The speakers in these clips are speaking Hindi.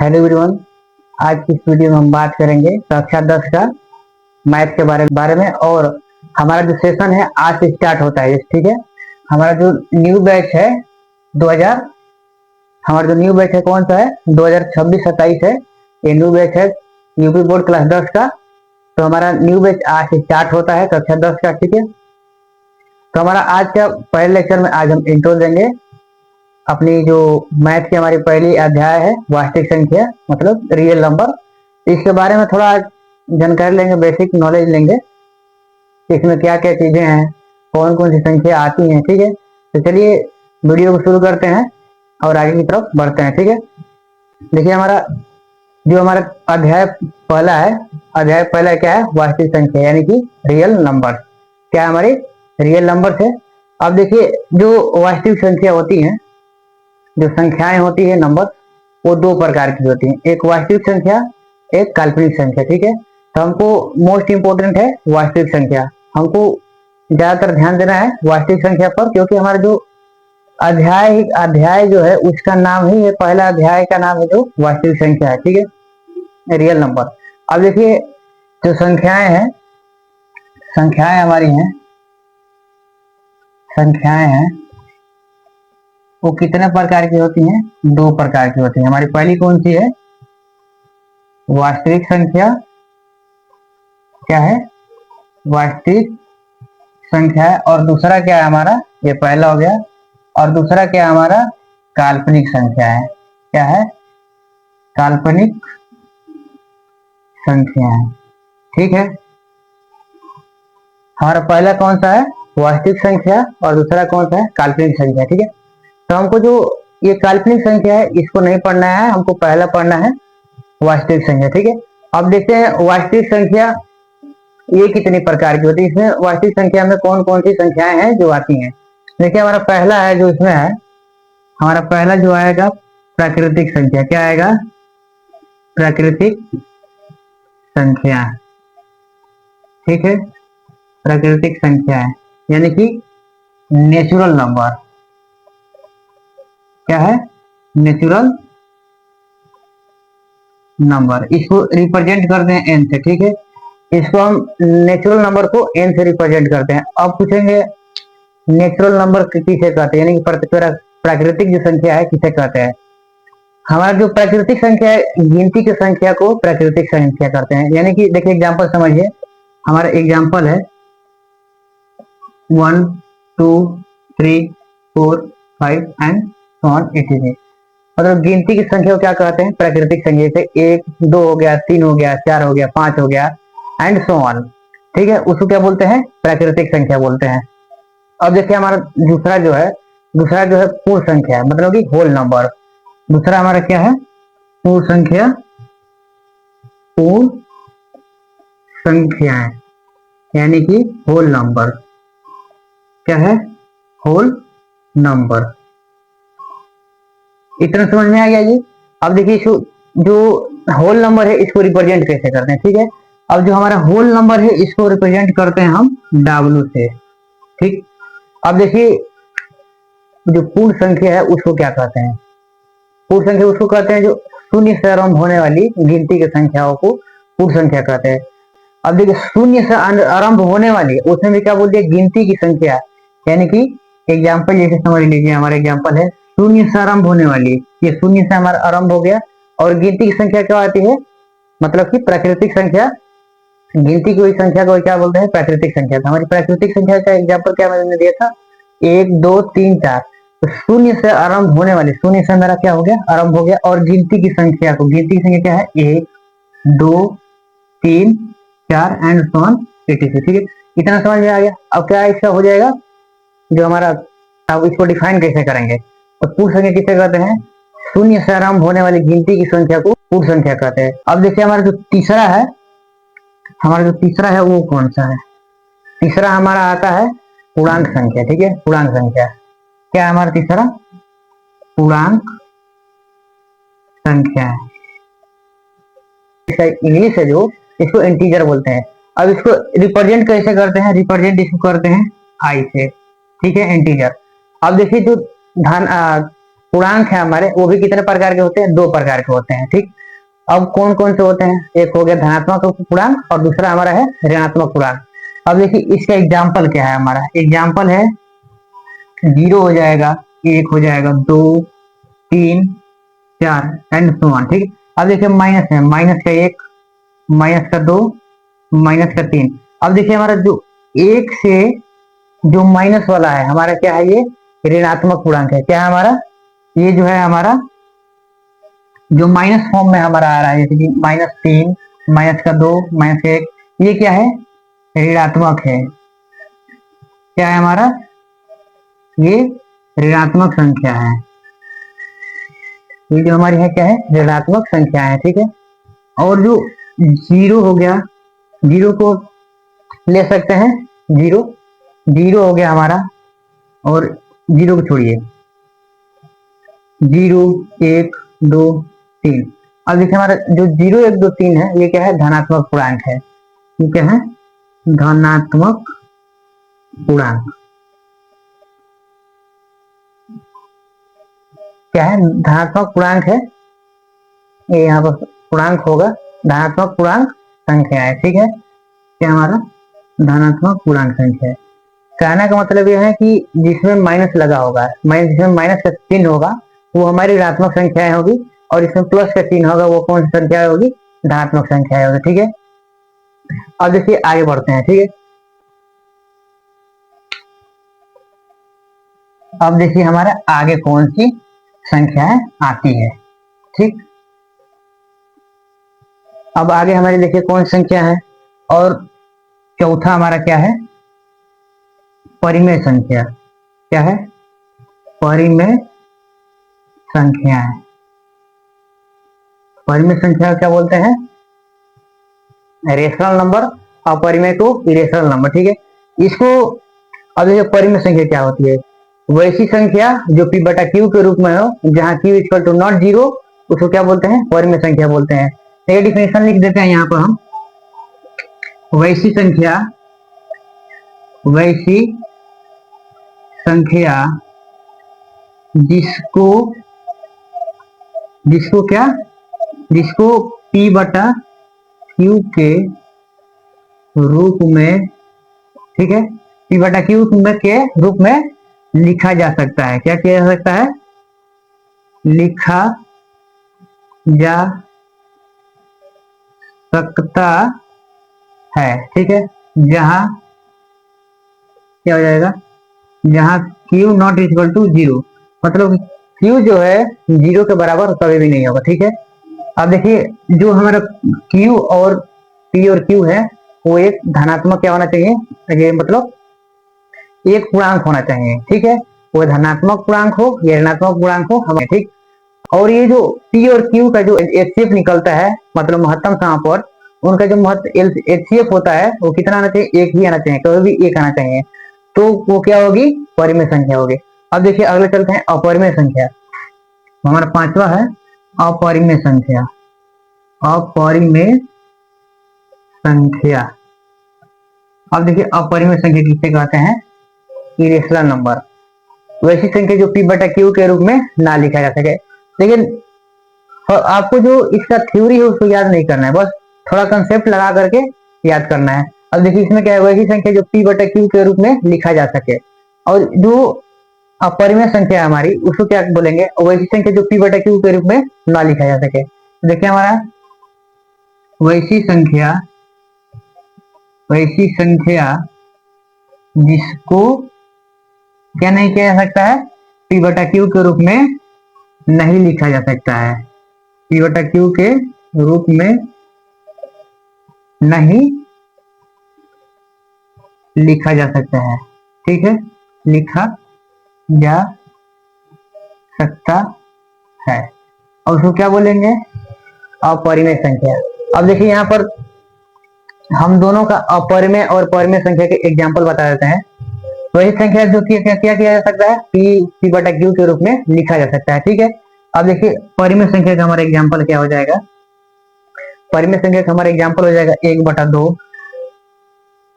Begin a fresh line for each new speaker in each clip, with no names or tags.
Hello everyone. आज की इस वीडियो में हम बात करेंगे कक्षा 10 का मैथ के बारे में। और हमारा जो सेशन है आज से स्टार्ट होता है, ठीक है। हमारा जो न्यू बैच है 2000 हमारा जो न्यू बैच है कौन सा है, 2026-27 है। ये न्यू बैच है यूपी बोर्ड क्लास 10 का। तो हमारा न्यू बैच आज से स्टार्ट होता है कक्षा 10 का, ठीक है। तो हमारा आज का पहले लेक्चर में आज हम इंट्रो देंगे अपनी जो मैथ की हमारी पहली अध्याय है वास्तविक संख्या मतलब रियल नंबर। इसके बारे में थोड़ा जानकारी लेंगे, बेसिक नॉलेज लेंगे इसमें क्या क्या चीजें हैं, कौन कौन सी संख्या आती हैं, ठीक है। तो चलिए वीडियो को शुरू करते हैं और आगे की तरफ बढ़ते हैं, ठीक है। देखिए हमारा अध्याय पहला है। अध्याय पहला क्या है, वास्तविक संख्या यानी कि रियल नंबर। क्या है हमारी रियल नंबर है। अब देखिए जो वास्तविक संख्या होती है, जो संख्याएं होती है नंबर, वो दो प्रकार की होती हैं, एक वास्तविक संख्या एक काल्पनिक संख्या, ठीक है। तो हमको मोस्ट इंपोर्टेंट है वास्तविक संख्या, हमको ज्यादातर ध्यान देना है वास्तविक संख्या पर, क्योंकि हमारा जो अध्याय जो है उसका नाम ही है, पहला अध्याय का नाम है जो वास्तविक संख्या है, ठीक है, रियल नंबर। अब देखिए जो संख्याएं हमारी हैं, संख्याएं हैं वो कितने प्रकार की होती हैं, दो प्रकार की होती हैं। हमारी पहली कौन सी है, वास्तविक संख्या। क्या है, वास्तविक संख्या है। और दूसरा क्या है हमारा, ये पहला हो गया, और दूसरा क्या है हमारा, काल्पनिक संख्या है। क्या है, काल्पनिक संख्या है, ठीक है। हमारा पहला कौन सा है, वास्तविक संख्या, और दूसरा कौन सा है, काल्पनिक संख्या, ठीक है। तो हमको जो ये काल्पनिक संख्या है इसको नहीं पढ़ना है, हमको पहला पढ़ना है वास्तविक संख्या, ठीक है। अब देखते हैं वास्तविक संख्या ये कितनी प्रकार की होती है। इसमें वास्तविक संख्या में कौन कौन सी संख्याएं हैं जो आती हैं। देखिए हमारा पहला है जो इसमें है, हमारा पहला जो आएगा प्राकृतिक संख्या। क्या आएगा, प्राकृतिक संख्या, ठीक है। प्राकृतिक संख्या है यानी कि नेचुरल नंबर। क्या है, नेचुरल नंबर। इसको रिप्रेजेंट करते हैं एन से, ठीक है। इसको हम नेचुरल नंबर को एन से रिप्रेजेंट करते हैं। अब पूछेंगे नेचुरल नंबर किसे कहते हैं, यानी कि प्राकृतिक जो संख्या है किसे कहते हैं। हमारा जो प्राकृतिक संख्या है, गिनती की संख्या को प्राकृतिक संख्या करते हैं। यानी कि देखिए एग्जांपल समझिए, हमारा एग्जांपल है 1 2 3 4 5 एंड सो ऑन etc। मतलब गिनती की संख्या को क्या कहते हैं, प्राकृतिक संख्या। जैसे 1 2 हो गया, 3 हो गया, 4 हो गया, 5 हो गया एंड सो ऑन, ठीक है। उसको क्या बोलते हैं, प्राकृतिक संख्या बोलते हैं। अब देखिए हमारा दूसरा जो है पूर्ण संख्या है, मतलब कि होल नंबर। दूसरा हमारा क्या है, पूर्ण संख्या, पूर्ण संख्या है यानी कि होल नंबर। क्या है, होल नंबर। इतना समझ में आ गया जी। अब देखिए इसको जो होल नंबर है इसको रिप्रेजेंट कैसे करते हैं, ठीक है। अब जो हमारा होल नंबर है इसको रिप्रेजेंट करते हैं हम W से, ठीक। अब देखिए जो पूर्ण संख्या है उसको क्या कहते हैं, पूर्ण संख्या उसको कहते हैं जो शून्य से आरंभ होने वाली गिनती की संख्याओं को पूर्ण संख्या कहते हैं। अब देखिए शून्य से आरंभ होने वाली, उसमें भी क्या बोलते हैं, गिनती की संख्या। यानी कि एग्जाम्पल जैसे समझ लीजिए, हमारा एग्जाम्पल है शून्य से आरंभ होने वाली, ये शून्य से हमारा आरंभ हो गया। और गिनती की संख्या क्या आती है, मतलब कि प्राकृतिक संख्या। गिनती की वही संख्या को क्या बोलते हैं, प्राकृतिक संख्या। तो हमारी प्राकृतिक संख्या का एग्जाम्पल क्या मैंने दिया था, 1 2 3 4। तो शून्य से आरंभ होने वाली, शून्य से मेरा क्या हो गया, आरंभ हो गया। और गिनती की संख्या को, गिनती की संख्या क्या है, 1 2 3 4 एंड सो ऑन etc, ठीक है। इतना समझ में आ गया। अब क्या इसका हो जाएगा जो हमारा, अब इसको डिफाइन कैसे करेंगे। तो पूर्ण संख्या किसे कहते हैं, शून्य से आरंभ होने वाली गिनती की संख्या को पूर्ण संख्या कहते हैं। अब देखिए हमारा जो तीसरा है वो कौन सा है, तीसरा हमारा आता है पूर्णांक संख्या, ठीक है। पूर्णांक संख्या क्या है हमारा तीसरा, पूर्णांक संख्या है। इंग्लिश है जो, इसको इंटीजर बोलते हैं। अब इसको रिप्रेजेंट कैसे करते हैं, रिप्रेजेंट इसको करते हैं आई से, ठीक है, इंटीजर। अब देखिए जो पूर्णांक है हमारे, वो भी कितने प्रकार के होते हैं? 2 प्रकार के होते हैं। ठीक, अब कौन कौन से होते हैं? एक हो गया धनात्मक पूर्णांक और दूसरा हमारा है ऋणात्मक पूर्णांक। अब देखिए इसका एग्जाम्पल क्या है, हमारा एग्जाम्पल है 0 हो जाएगा, 1 हो जाएगा, 2, 3, 4 एंड सो ऑन। ठीक, अब देखिए माइनस है, माइनस का 1, माइनस का 2, माइनस का 3। अब देखिए हमारा जो 1 से जो माइनस वाला है हमारा क्या है? ये ऋणात्मक पूर्णांक है। क्या है हमारा? ये जो है हमारा जो माइनस फॉर्म में हमारा आ रहा है, जैसे कि -3, माइनस का 2, माइनस का 1, ये क्या है? ऋणात्मक है। क्या है हमारा? ये ऋणात्मक संख्या है। ये जो हमारी है क्या है? ऋणात्मक संख्या है। ठीक है, और जो 0 हो गया, 0 को ले सकते हैं, 0 0 हो गया हमारा, और 0 को छोड़िए, 0, 1, 2, 3। अब देखिए हमारा जो 0, 1, 2, 3 है, ये क्या है? धनात्मक पूर्णांक है। ये क्या है? धनात्मक पूर्णांक। क्या है? धनात्मक पूर्णांक है। ये यहाँ पर पूर्णांक होगा, धनात्मक पूर्णांक संख्या है। ठीक है, क्या हमारा? धनात्मक पूर्णांक संख्या है। कहने का मतलब यह है कि जिसमें माइनस लगा होगा, जिसमें माइनस का चिन्ह होगा, वो हमारी ऋणात्मक संख्याएं होगी, और इसमें प्लस का चिन्ह होगा, वो कौन सी संख्या होगी? धनात्मक संख्या होगी। ठीक है, अब देखिए आगे बढ़ते हैं। ठीक है, अब देखिए हमारा आगे कौन सी संख्याएं आती है। ठीक, अब आगे हमारी देखिए कौन सी संख्या है, और चौथा हमारा क्या है? परिमेय संख्या। क्या है? परिमेय संख्या है। परिमेय संख्या क्या बोलते हैं? रेशनल नंबर, अपरिमेय को इरेशनल नंबर। ठीक है, इसको अब देखिए परिमेय संख्या क्या होती है? वैसी संख्या जो p बटा q के रूप में हो, जहां q इक्वल टू नॉट 0, उसको क्या बोलते हैं? परिमेय संख्या बोलते हैं। तो ये डिफिनेशन लिख देते हैं यहाँ पर हम, वैसी संख्या जिसको क्या? जिसको p बटा q के रूप में, ठीक है, p बटा q के रूप में लिखा जा सकता है। क्या किया जा सकता है? लिखा जा सकता है। ठीक है, जहां क्या हो जाएगा? जहां q नॉट इक्वल टू 0, मतलब q जो है 0 के बराबर कभी भी नहीं होगा। ठीक है, अब देखिए जो हमारा q और p और q है, वो एक धनात्मक क्या होना चाहिए? ये मतलब एक पूर्णांक होना चाहिए। ठीक है, वो धनात्मक पूर्णांक हो या ऋणात्मक पूर्णांक हो हमें। ठीक, और ये जो p और q का जो एचसीएफ निकलता है, मतलब महत्तम समापवर्त, उनका जो एचसीएफ होता है वो कितना आना चाहिए? एक ही आना चाहिए, कभी भी एक आना चाहिए। तो वो क्या होगी? परिमेय संख्या होगी। अब देखिए अगले चलते हैं अपरिमेय संख्या। हमारा पांचवा है अपरिमेय संख्या। अपरिमेय संख्या, अब देखिए अपरिमेय संख्या किसे कहते हैं? Irrational number. वैसी संख्या जो p बटा q के रूप में ना लिखा जा सके। लेकिन आपको जो इसका थ्योरी है उसको याद नहीं करना है, बस थोड़ा कंसेप्ट लगा करके याद करना है। अब देखिए इसमें क्या है? वैसी संख्या जो p बटा q के रूप में लिखा जा सके, और जो अपरिमेय संख्या है हमारी, उसको क्या बोलेंगे? वैसी संख्या जो p बटा q के रूप में ना लिखा जा सके। देखिए हमारा वैसी संख्या जिसको क्या नहीं किया जा सकता है? p बटा q के रूप में नहीं लिखा जा सकता है। p बटा q के रूप में नहीं लिखा जा सकता है। ठीक है, लिखा जा सकता है, और उसको क्या बोलेंगे? अपरिमेय संख्या। अब देखिए यहाँ पर हम दोनों का अपरिमेय और परिमेय संख्या के एग्जाम्पल बता देते हैं। वही संख्या जो क्या किया जा सकता है? p बटा q के रूप में लिखा जा सकता है। ठीक है, अब देखिए परिमेय संख्या का हमारा एग्जाम्पल क्या हो जाएगा? परिमेय संख्या का हमारा एग्जाम्पल हो जाएगा 1/2,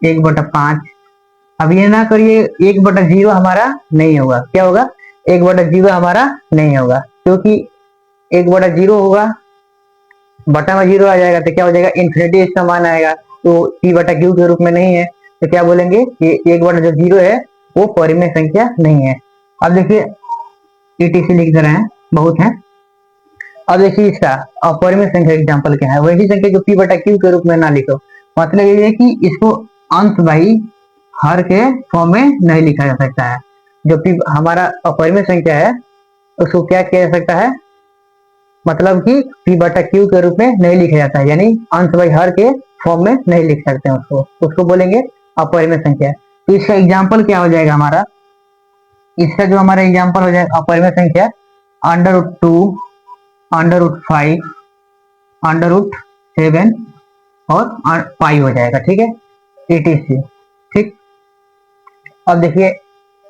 1/5। अब ये ना करिए 1/0 हमारा नहीं होगा, क्या होगा? 1/0 हमारा नहीं होगा, क्योंकि 1/0 होगा, बटा में 0 आ जाएगा तो क्या हो जाएगा, इन्फिनिटी इसका मान आएगा, तो p/q के रूप में नहीं है, तो क्या बोलेंगे कि 1/0 है वो परिमेय संख्या नहीं है। अब देखिए ETC लिख दे रहे हैं, बहुत है। अब देखिए इसका अपरिमेय संख्या एग्जाम्पल क्या है, वैसी संख्या जो p/q के रूप में ना लिखो, मतलब ये है कि इसको अंशवाही हर के फॉर्म में नहीं लिखा जा सकता है। जो p हमारा अपरिमेय संख्या है उसको क्या किया जा सकता है, मतलब कि p/q के रूप में नहीं लिखा जाता है, यानी अंशवाही हर के फॉर्म में नहीं लिख सकते हैं उसको बोलेंगे अपरिमेय संख्या। तो इसका एग्जाम्पल क्या हो जाएगा हमारा, इसका जो हमारा एग्जाम्पल हो जाएगा अपरिमेय संख्या √2, √5, √7 और पाई हो जाएगा, ठीक है, ETC। ठीक, अब देखिए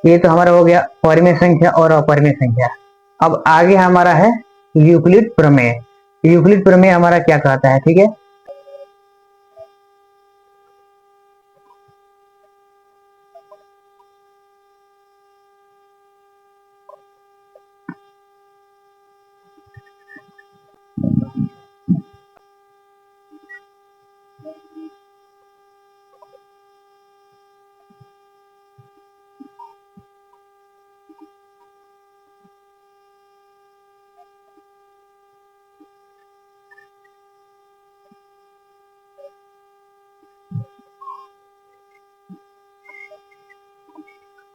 ये तो हमारा हो गया परिमेय संख्या और अपरिमेय संख्या। अब आगे हमारा है यूक्लिड प्रमेय। यूक्लिड प्रमेय हमारा क्या कहता है, ठीक है,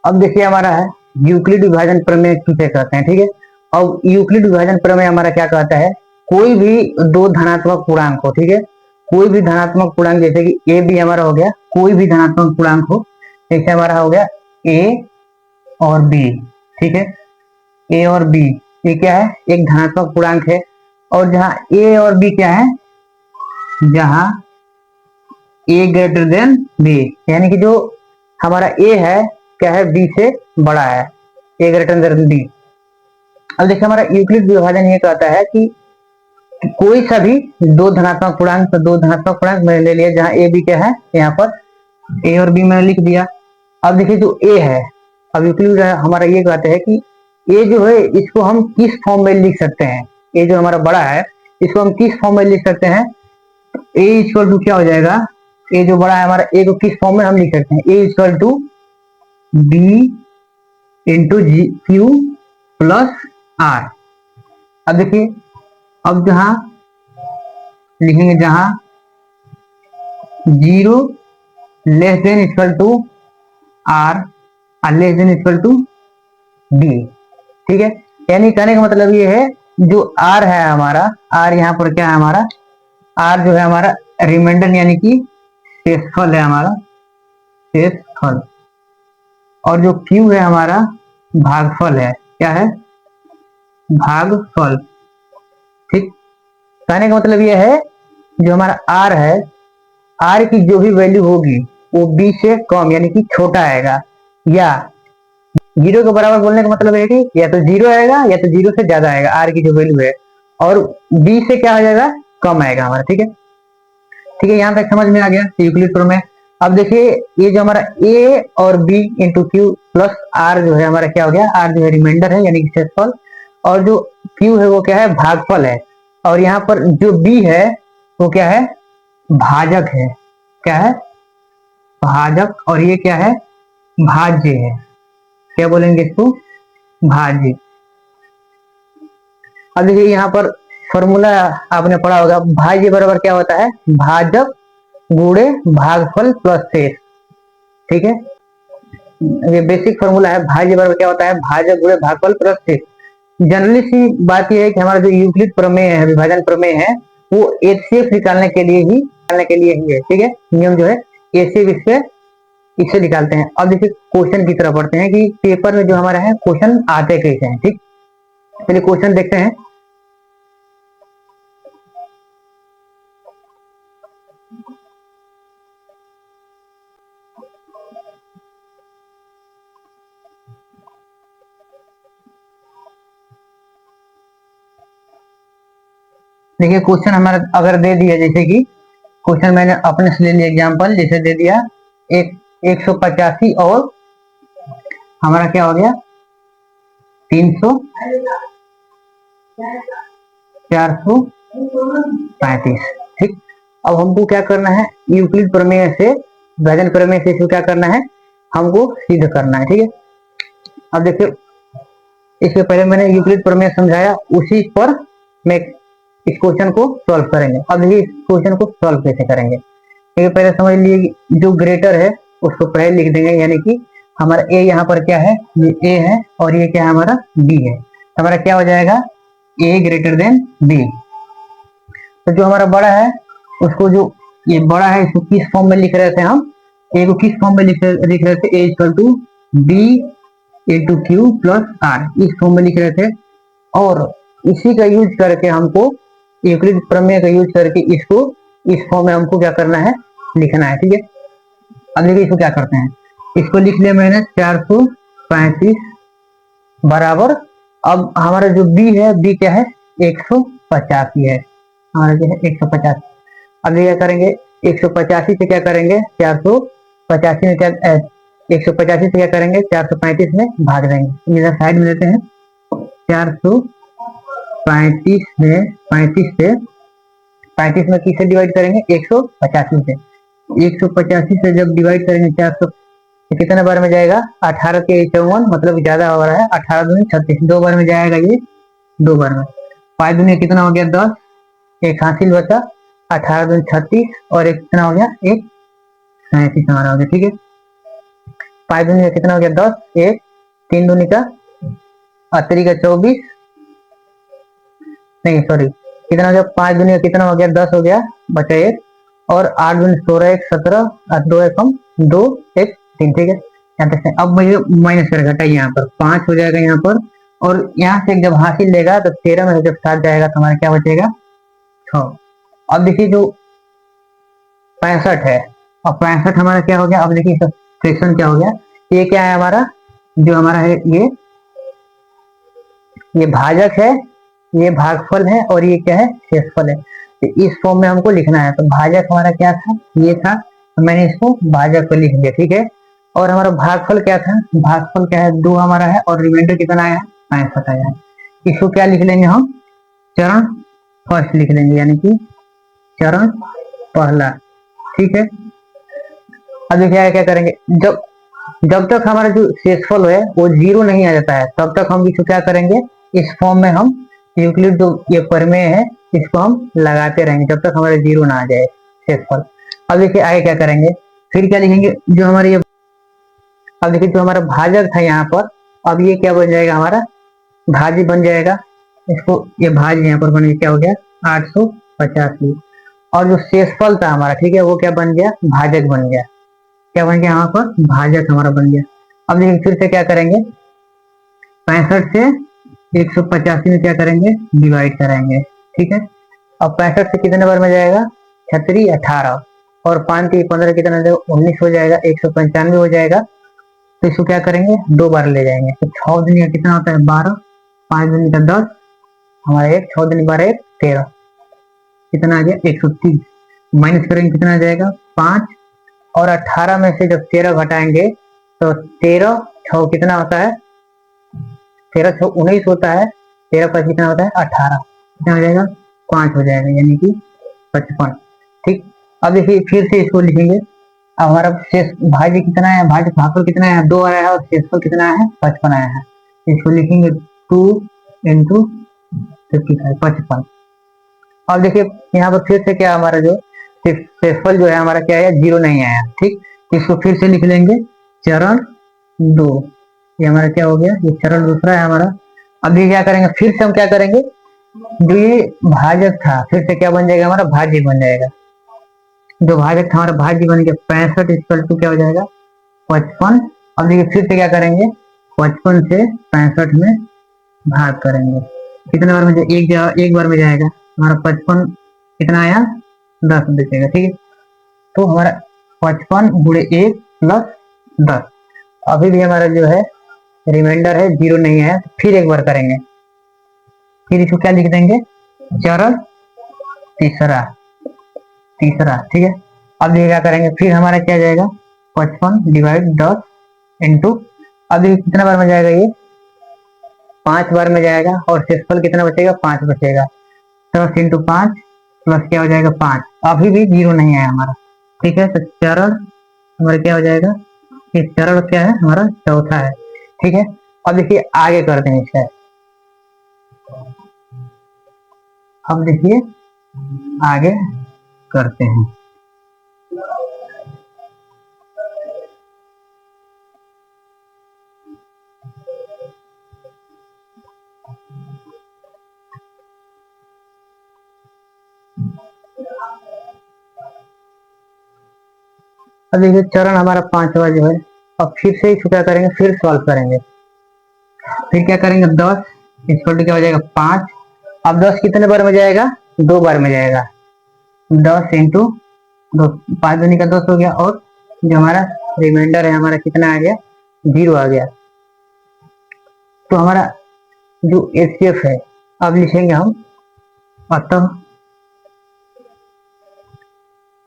अब देखिए हमारा है यूक्लिड विभाजन प्रमेय किसे कहते हैं, ठीक है। अब यूक्लिड विभाजन प्रमेय हमारा क्या कहता है, कोई भी दो धनात्मक पूर्णांक हो, ठीक है, कोई भी धनात्मक पूर्णांक, जैसे कि ए बी हमारा हो गया, कोई भी धनात्मक पूर्णांक हो, जैसे हमारा हो गया ए और बी, ठीक है, ए और बी ये क्या है, एक धनात्मक पूर्णांक है, और जहां ए और बी क्या है, जहां ए ग्रेटर देन बी, यानी कि जो हमारा ए है क्या है, बी से बड़ा है, ए ग्रेटर देन बी। अब देखिए हमारा यूक्लिड विभाजन ये कहता है कि कोई सा भी दो धनात्मक पूर्णांक, तो दो धनात्मक पूर्णांक मैंने ले लिया, जहां ए बी क्या है, यहाँ पर ए और बी मैंने लिख दिया। अब देखिए जो ए है, अब यूक्लिड हमारा ये कहते हैं कि ए जो है इसको हम किस फॉर्म में लिख सकते हैं, ए जो हमारा बड़ा है इसको हम किस फॉर्म में लिख सकते हैं, ए इक्वल टू क्या हो जाएगा, ए जो बड़ा है हमारा, ए को किस फॉर्म में हम लिख सकते हैं, A equal to B into G Q plus R. अब देखिए, अब जहां लिखेंगे, जहां 0 less than equal to R और less than equal to D, ठीक है, यानी कहने का मतलब ये है जो आर है हमारा, आर यहाँ पर क्या है हमारा, आर जो है हमारा रिमाइंडर यानी कि शेषफल है हमारा, शेषफल, और जो क्यू है हमारा भागफल है, क्या है, भागफल। ठीक, कहने का मतलब यह है जो हमारा आर है, आर की जो भी वैल्यू होगी वो बी से कम यानी कि छोटा आएगा, या 0 के बराबर बोलने का मतलब है कि या तो 0 आएगा या तो 0 से ज्यादा आएगा आर की जो वैल्यू है, और बी से क्या हो जाएगा, कम आएगा हमारा, ठीक है। ठीक है, यहाँ तक समझ में आ गया यूक्लिड प्रमेय। अब देखिए ये जो हमारा ए और B into Q plus R जो है हमारा क्या हो गया, आर जो है रिमाइंडर है यानी कि शेषफल, और जो क्यू है वो क्या है, भागफल है, और यहाँ पर जो बी है वो क्या है, भाजक है, क्या है, भाजक, और ये क्या है, भाज्य है, क्या बोलेंगे इसको, भाज्य। अब देखिए यहाँ पर फॉर्मूला आपने पढ़ा होगा, भाज्य बराबर क्या होता है, भाजक गुणे भागफल प्लस शेष, ठीक है, ये बेसिक फॉर्मूला है, भाज्य बराबर क्या होता है, भाजक गुणे भागफल प्लस शेष। जनरली सी बात यह है कि हमारा जो यूक्लिड प्रमेय है, विभाजन प्रमेय है, वो एचसीएफ निकालने के लिए ही है, ठीक है, नियम जो है एचसीएफ इससे निकालते हैं। अब देखिए क्वेश्चन की तरफ बढ़ते हैं कि पेपर में जो हमारा है क्वेश्चन आते कैसे हैं, ठीक, पहले क्वेश्चन देखते हैं। देखिए क्वेश्चन हमारा अगर दे दिया, जैसे कि क्वेश्चन मैंने अपने से ले लिया एग्जांपल, जैसे दे दिया एक 185 और हमारा क्या हो गया 300, 435। ठीक, अब हमको क्या करना है, यूक्लिड प्रमेय से, भाजन प्रमेय से इसको क्या करना है, हमको सिद्ध करना है। ठीक है, अब देखिए इससे पहले मैंने यूक्लिड प्रमेय समझाया, उसी पर मैं इस क्वेश्चन को सॉल्व करेंगे। अब देखिए इस क्वेश्चन को सॉल्व कैसे करेंगे, ठीक है, पहले समझ लिए जो ग्रेटर है उसको पहले लिख देंगे, यानी कि हमारा ए यहाँ पर क्या है, ये ए है और ये क्या है हमारा बी है, हमारा क्या हो जाएगा ए ग्रेटर देन बी। तो जो हमारा बड़ा है उसको, जो ये बड़ा है इसको किस फॉर्म में लिख रहे थे हम, ए को किस फॉर्म में लिख रहे थे, A equal to B into Q plus R, इस फॉर्म में लिख रहे थे। और इसी का यूज करके हमको यूक्लिड प्रमेय का यूज करके इसको इस फॉर्म में हमको क्या करना है, लिखना है। ठीक है, अब देखिए इसको क्या करते हैं, इसको लिख लिया मैंने 435 बराबर, अब हमारा जो बी है, बी क्या है 185 है, हमारा क्या है 185। अब ये क्या करेंगे, 185 से क्या करेंगे 485 में क्या 185 से क्या करेंगे 435 में भाग देंगे, इधर साइड में लेते हैं। 435 में 35 में किससे डिवाइड करेंगे 185 से, 185 से जब डिवाइड करेंगे 400 कितने बार में जाएगा, 18 के 54, मतलब ज्यादा हो रहा है, 18 दूनी 36, 2 बार में जाएगा ये, 2 बार में। 5 दूनी कितना हो गया 10, एक हासिल बचा, 18 दूनी 36 और एक कितना हो गया, एक 37 हमारा हो गया। ठीक है, 5 दूनी का कितना हो गया 10, एक 3 दूनी का 3 का 24, नहीं सॉरी कितना हो गया, 5 दूनी का कितना हो गया 10 हो गया, बचा एक, और 8 दूनी 16, एक 17, 2 एक कम 2 एक 3। ठीक है, यहाँ तक। अब मुझे माइनस कर घटाइए, यहाँ पर 5 हो जाएगा यहाँ पर, और यहाँ से जब हासिल लेगा तो 13 में से जब 7 जाएगा तो हमारा क्या बचेगा 6। अब देखिए जो 65 है, अब 65 हमारा क्या हो गया, अब देखिए फ्रैक्शन क्या हो गया, ये क्या है हमारा, जो हमारा है ये भाजक है, ये भागफल है, और ये क्या है शेषफल है। तो इस फॉर्म में हमको लिखना है, तो भाजक हमारा क्या था, ये था, तो मैंने इसको भाजक पर लिख दिया। ठीक है, और हमारा भागफल क्या था, भागफल क्या है 2 हमारा है, और रिमाइंडर कितना आया 65 आया है। इसको क्या लिख लेंगे हम, चरण फर्स्ट लिख लेंगे, यानी कि चरण पहला। ठीक है, अब देखिए क्या करेंगे, जब तक हमारा जो शेषफल है वो 0 नहीं आ जाता है, तब तक हम इसको क्या करेंगे, इस फॉर्म में हम यूक्लिड जो ये प्रमेय है इसको हम लगाते रहेंगे जब तक हमारे 0 ना आ जाए शेषफल। अब देखिए आगे क्या करेंगे, फिर क्या लिखेंगे, जो हमारे ये, अब देखिए जो हमारा भाजक था यहाँ पर, अब ये क्या बन जाएगा हमारा भाजी बन जाएगा, इसको ये भाज यहाँ पर बन गया, क्या हो गया 885, और जो शेषफल था हमारा, ठीक है, वो क्या बन गया भाजक बन गया, क्या बन गया यहाँ पर भाजक हमारा बन गया। अब देखिए फिर से क्या करेंगे, 65 से 185 में क्या करेंगे डिवाइड करेंगे। ठीक है, अब 65 से कितने बार में जाएगा 36 18, और 5 3 15 कितना 19 हो जाएगा, 195 हो जाएगा। तो इसको क्या करेंगे 2 बार ले जाएंगे, तो 6 दिन का कितना होता है 12, 5 दिन का 10, हमारा एक 6 दिन 12 एक 13, कितना आ गया 130, माइनस करेंगे कितना आ जाएगा 5, और 18 में से जब 13 घटाएंगे तो 13 6 कितना होता है, 13 6 19 होता है, 13 5 कितना होता है 18, कितना हो जाएगा 5 हो जाएगा, यानी कि 55। ठीक, अब देखिए फिर से इसको लिखेंगे, अब हमारा शेष भाज्य कितना है, भाज्य भागफल कितना है 2 आया है, और शेषफल कितना है 55 आया है, इसको लिखेंगे 2 इंटू 55 55। अब देखिए यहाँ पर फिर से क्या हमारा जो शेषफल जो है हमारा क्या है 0 नहीं आया। ठीक, इसको फिर से लिख लेंगे चरण 2, ये हमारा क्या हो गया, ये चरण दूसरा है हमारा। अभी क्या करेंगे, फिर से हम क्या करेंगे, जो ये भाजक था फिर से क्या बन जाएगा हमारा भाज्य बन जाएगा, जो भाजक था हमारा भाज्य बन गया 65 इक्वल टू क्या हो जाएगा 55। अब देखिए फिर से क्या करेंगे 55 से 65 में भाग करेंगे, कितने बार में एक बार में जाएगा, हमारा 55 कितना आया 10 बचेगा। ठीक है, तो हमारा 55 गुणे 1 प्लस 10, अभी भी हमारा जो है रिमाइंडर है 0 नहीं है, फिर एक बार करेंगे, फिर इसको क्या लिख देंगे चरण तीसरा। ठीक है, अब ये क्या करेंगे, फिर हमारा क्या जाएगा 55 डिवाइड 10 इंटू, अब ये कितना बार में जाएगा ये 5 बार में जाएगा और शेषफल कितना बचेगा, 5 बचेगा। 10 इंटू 5 प्लस क्या हो जाएगा 5, अभी भी 0 नहीं आया हमारा। ठीक है, तो चरण हमारा क्या हो जाएगा, ये चरण क्या है हमारा, चौथा है। ठीक है, अब देखिए आगे करते हैं इसका। अब देखिए आगे करते हैं। अब देखिए चरण हमारा 5वां जो है, अब फिर से इसको क्या करेंगे, फिर सॉल्व करेंगे। फिर क्या करेंगे, 10 इसको क्या हो जाएगा 5। अब 10 कितने बार में जाएगा, 2 बार में जाएगा। 10 इंटू 2, 5 दूनी का 10 हो गया, और जो हमारा रिमाइंडर है हमारा कितना आ गया, 0 आ गया। तो हमारा जो एचसीएफ है, अब लिखेंगे हम, अतः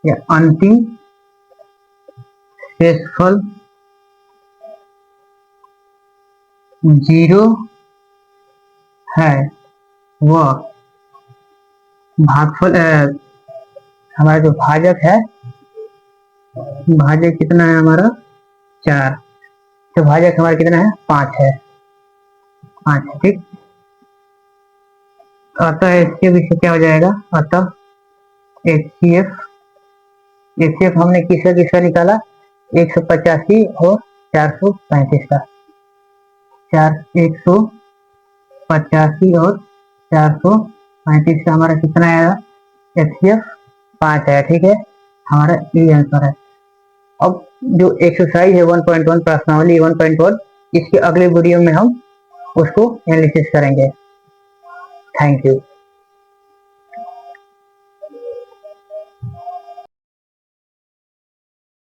या अंतिम शेषफल 0 है, वह भागफल हमारा जो भाजक है, भाजक कितना है हमारा 4, तो भाजक हमारा कितना है 5 है, 5 है। ठीक, अतः इसके पीछे क्या हो जाएगा, अतः एचसीएफ, एचसीएफ हमने किसका किसका निकाला, 185 और 435 का। 185 और 435 का हमारा कितना आएगा, एचसीएफ 5 है। ठीक है, हमारा ये आंसर है। अब जो एक्सरसाइज है 1.1 प्रश्नावली 1.1, इसके अगले वीडियो में हम उसको एनालिसिस करेंगे। Thank you.